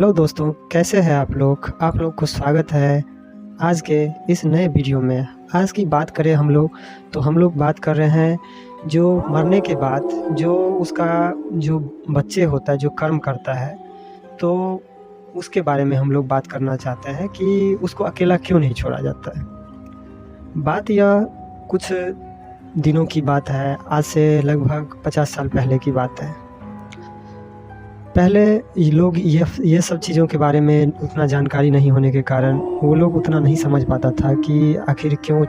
Hello दोस्तों, कैसे हैं आप लोग को स्वागत है आज के इस नए वीडियो में। आज की बात करें हम लोग बात कर रहे हैं जो मरने के बाद जो उसका जो बच्चे होता है जो कर्म करता है, तो उसके बारे में हम लोग बात करना चाहते हैं कि उसको अकेला क्यों नहीं छोड़ा जाता है। बात यह कुछ दिनों की बात है, आज से लगभग 50 साल पहले की बात है। पहले ये लोग ये सब चीज़ों के बारे में उतना जानकारी नहीं होने के कारण वो लोग उतना नहीं समझ पाता था कि आखिर क्यों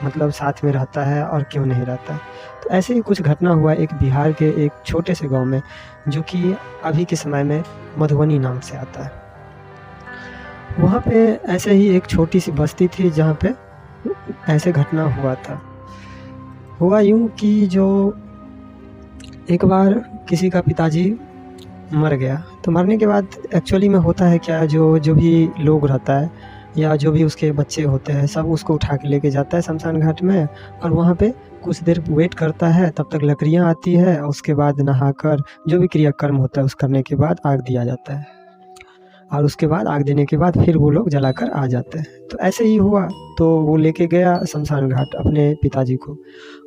मतलब साथ में रहता है और क्यों नहीं रहता है। तो ऐसे ही कुछ घटना हुआ एक बिहार के एक छोटे से गांव में, जो कि अभी के समय में मधुबनी नाम से आता है। वहाँ पे ऐसे ही एक छोटी सी बस्ती थी जहाँ पे ऐसे घटना हुआ था। हुआ यूँ कि जो एक बार किसी का पिताजी मर गया, तो मरने के बाद एक्चुअली में होता है क्या, जो भी लोग रहता है या जो भी उसके बच्चे होते हैं सब उसको उठा के लेके जाता है शमशान घाट में, और वहाँ पे कुछ देर वेट करता है। तब तक लकड़ियाँ आती है और उसके बाद नहाकर जो भी क्रियाकर्म होता है उस करने के बाद आग दिया जाता है, और उसके बाद आग देने के बाद फिर वो लोग जलाकर आ जाते हैं। तो ऐसे ही हुआ, तो वो लेके गया शमशान घाट अपने पिताजी को,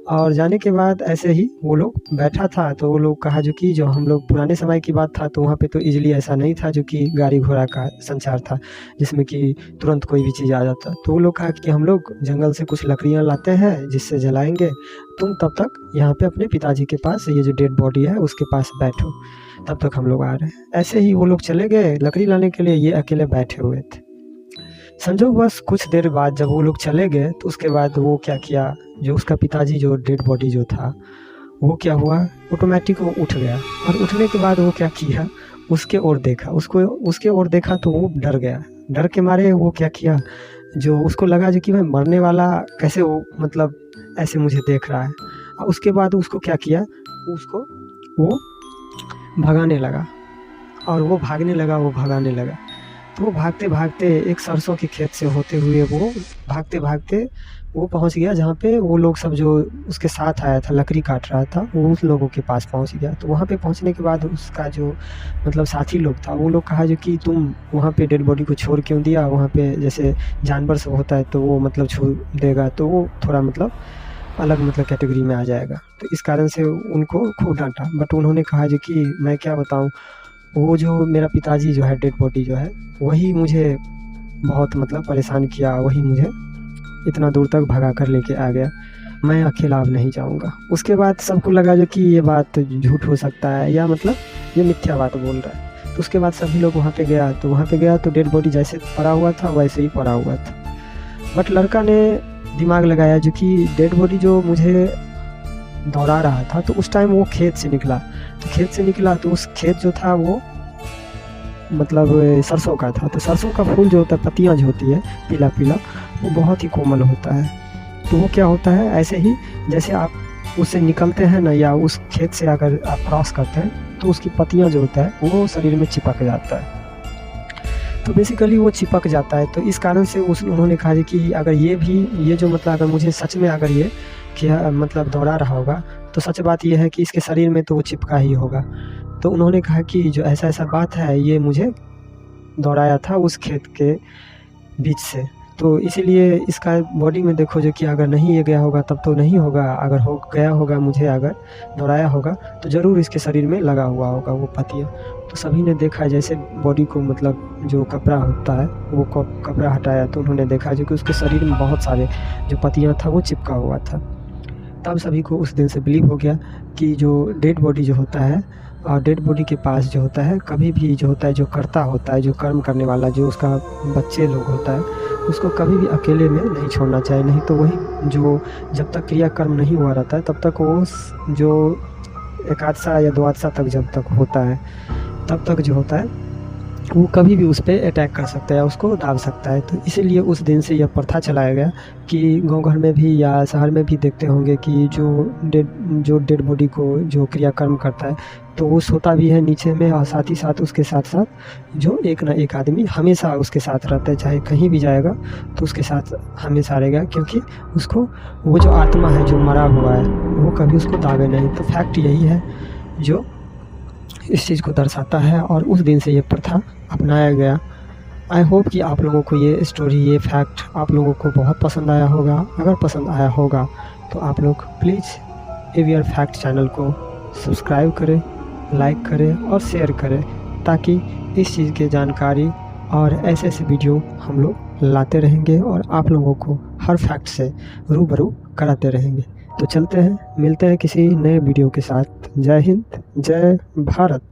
और जाने के बाद ऐसे ही वो लोग बैठा था। तो वो लोग कहा, जो कि जो हम लोग पुराने समय की बात था, तो वहाँ पे तो इजीली ऐसा नहीं था जो कि गाड़ी घोड़ा का संचार था जिसमें कि तुरंत कोई भी चीज़ आ जाता। तो वो लोग कहा कि हम लोग जंगल से कुछ लकड़ियाँ लाते हैं जिससे जलाएंगे, तुम तब तक यहाँ पे अपने पिताजी के पास, ये जो डेड बॉडी है उसके पास बैठो, तब तक हम लोग आ रहे हैं। ऐसे ही वो लोग चले गए लकड़ी लाने के लिए, ये अकेले बैठे हुए थे। संजोगवश कुछ देर बाद जब वो लोग चले गए, तो उसके बाद वो क्या किया, जो उसका पिताजी जो डेड बॉडी जो था वो क्या हुआ, ऑटोमेटिक वो उठ गया। और उठने के बाद वो क्या किया, उसके ओर देखा, उसके ओर देखा तो वो डर गया। डर के मारे वो क्या किया, जो उसको लगा जो कि मैं मरने वाला कैसे वो मतलब ऐसे मुझे देख रहा है। और उसके बाद उसको क्या किया, उसको वो भगाने लगा, और वो भगाने लगा। तो वो भागते भागते एक सरसों के खेत से होते हुए वो भागते भागते वो पहुंच गया जहाँ पे वो लोग सब जो उसके साथ आया था लकड़ी काट रहा था, वो उस लोगों के पास पहुंच गया। तो वहाँ पे पहुंचने के बाद उसका जो मतलब साथी लोग था, वो लोग कहा जो कि तुम वहाँ पे डेड बॉडी को छोड़ क्यों दिया, वहाँ पे जैसे जानवर सब होता है तो वो मतलब छोड़ देगा तो वो थोड़ा मतलब अलग मतलब कैटेगरी में आ जाएगा। तो इस कारण से उनको खूब डांटा, बट उन्होंने कहा जो कि मैं क्या बताऊँ, वो जो मेरा पिताजी जो है डेड बॉडी जो है वही मुझे बहुत मतलब परेशान किया, वही मुझे इतना दूर तक भगा कर लेके आ गया, मैं अकेला अब नहीं जाऊंगा। उसके बाद सबको लगा जो कि ये बात झूठ हो सकता है या मतलब ये मिथ्या बात बोल रहा है। तो उसके बाद सभी लोग वहाँ पे गया तो डेड बॉडी जैसे पड़ा हुआ था वैसे ही पड़ा हुआ था। बट लड़का ने दिमाग लगाया जो कि डेड बॉडी जो मुझे दौड़ा रहा था, तो उस टाइम वो खेत से निकला तो उस खेत जो था वो मतलब सरसों का था। तो सरसों का फूल जो होता है, पत्तियाँ जो होती है पीला पीला, वो बहुत ही कोमल होता है। तो वो क्या होता है, ऐसे ही जैसे आप उससे निकलते हैं ना, या उस खेत से अगर आप क्रॉस करते हैं तो उसकी पत्तियाँ जो होता है वो शरीर में चिपक जाता है। तो बेसिकली वो चिपक जाता है। तो इस कारण से उन्होंने कहा कि अगर ये जो मतलब अगर मुझे सच में अगर ये क्या मतलब दौड़ा रहा होगा, तो सच बात ये है कि इसके शरीर में तो वो चिपका ही होगा। तो उन्होंने कहा कि जो ऐसा बात है, ये मुझे दौड़ाया था उस खेत के बीच से। तो इसीलिए इसका बॉडी में देखो जो कि अगर नहीं ये गया होगा तब तो नहीं होगा, अगर हो गया होगा, मुझे अगर दौड़ाया होगा तो ज़रूर इसके शरीर में लगा हुआ होगा वो पत्तियाँ। तो सभी ने देखा जैसे बॉडी को मतलब जो कपड़ा होता है वो कपड़ा हटाया, तो उन्होंने देखा जो कि उसके शरीर में बहुत सारे जो पत्तियाँ था वो चिपका हुआ था। तब सभी को उस दिन से बिलीव हो गया कि जो डेड बॉडी जो होता है, और डेड बॉडी के पास जो होता है कभी भी जो होता है, जो करता होता है, जो कर्म करने वाला, जो उसका बच्चे लोग होता है, उसको कभी भी अकेले में नहीं छोड़ना चाहिए। नहीं तो वही जो जब तक क्रियाकर्म नहीं हुआ रहता है तब तक वो जो एकादशा या द्वादशा तक जब तक होता है तब तक जो होता है वो कभी भी उस पर अटैक कर सकता है, उसको दाब सकता है। तो इसीलिए उस दिन से यह प्रथा चलाया गया कि गांव घर में भी या शहर में भी देखते होंगे कि जो डेड बॉडी को जो क्रियाकर्म करता है तो वो सोता भी है नीचे में, और साथ ही साथ उसके साथ साथ जो एक ना एक आदमी हमेशा उसके साथ रहता है, चाहे कहीं भी जाएगा तो उसके साथ हमेशा रहेगा, क्योंकि उसको वो जो आत्मा है जो मरा हुआ है वो कभी उसको दागे नहीं। तो फैक्ट यही है जो इस चीज़ को दर्शाता है और उस दिन से ये प्रथा अपनाया गया। आई होप कि आप लोगों को ये स्टोरी, ये फैक्ट आप लोगों को बहुत पसंद आया होगा। अगर पसंद आया होगा तो आप लोग प्लीज़ AVR फैक्ट चैनल को सब्सक्राइब करें, लाइक करें और शेयर करें, ताकि इस चीज़ की जानकारी और ऐसे ऐसे वीडियो हम लोग लाते रहेंगे और आप लोगों को हर फैक्ट से रूबरू कराते रहेंगे। तो चलते हैं, मिलते हैं किसी नए वीडियो के साथ। जय हिंद, जय भारत।